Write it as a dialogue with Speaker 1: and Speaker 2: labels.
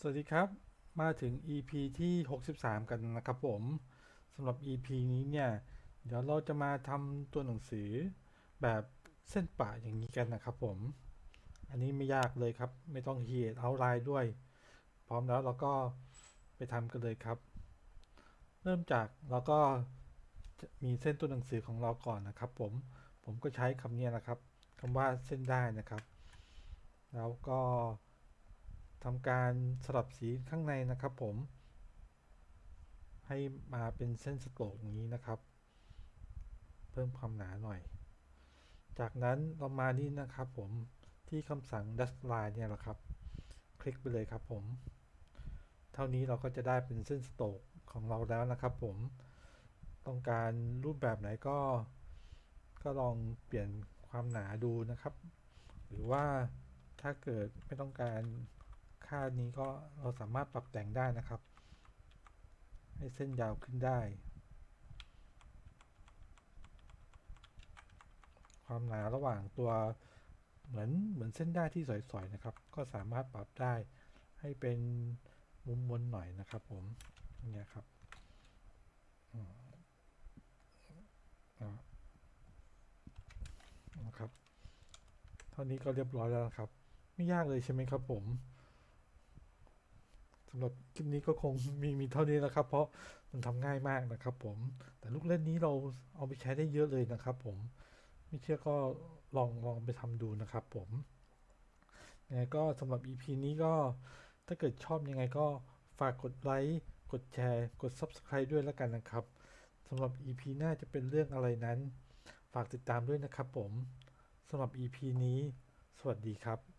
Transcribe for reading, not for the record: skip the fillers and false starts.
Speaker 1: สวัสดีครับมาถึง EP ที่63กันนะครับผมสำหรับ EP นี้เนี่ยเดี๋ยวเราจะมาทำตัวหนังสือแบบเส้นป่าอย่างนี้กันนะครับผมอันนี้ไม่ยากเลยครับไม่ต้องเขียนเอาไลน์ด้วยพร้อมแล้วเราก็ไปทำกันเลยครับเริ่มจากเราก็จะมีเส้นตัวหนังสือของเราก่อนนะครับผมก็ใช้คำนี้นะครับคำว่าเส้นได้นะครับแล้วก็ทำการสลับสีข้างในนะครับผมให้มาเป็นเส้นสโตรกอย่างนี้นะครับเพิ่มความหนาหน่อยจากนั้นเรามานี่นะครับผมที่คำสั่ง dash line เนี่ยแหละครับคลิกไปเลยครับผมเท่านี้เราก็จะได้เป็นเส้นสโตรกของเราแล้วนะครับผมต้องการรูปแบบไหนก็ลองเปลี่ยนความหนาดูนะครับหรือว่าถ้าเกิดไม่ต้องการค่านี้ก็เราสามารถปรับแต่งได้นะครับให้เส้นยาวขึ้นได้ความหนาระหว่างตัวเหมือนเส้นได้ที่สอยๆนะครับก็สามารถปรับได้ให้เป็นมุมมนหน่อยนะครับผมเนี่ยครับนะครับเท่านี้ก็เรียบร้อยแล้วนะครับไม่ยากเลยใช่ไหมครับผมสำหรับคลิปนี้ก็คงมีเท่านี้นะครับเพราะมันทำง่ายมากนะครับผมแต่ลูกเล่นนี้เราเอาไปใช้ได้เยอะเลยนะครับผมไม่เชื่อก็ลองไปทำดูนะครับผมยังไงก็สำหรับ EP นี้ก็ถ้าเกิดชอบยังไงก็ฝากกดไลค์กดแชร์กด Subscribe ด้วยแล้วกันนะครับสำหรับ EP หน้าจะเป็นเรื่องอะไรนั้นฝากติดตามด้วยนะครับผมสำหรับ EP นี้สวัสดีครับ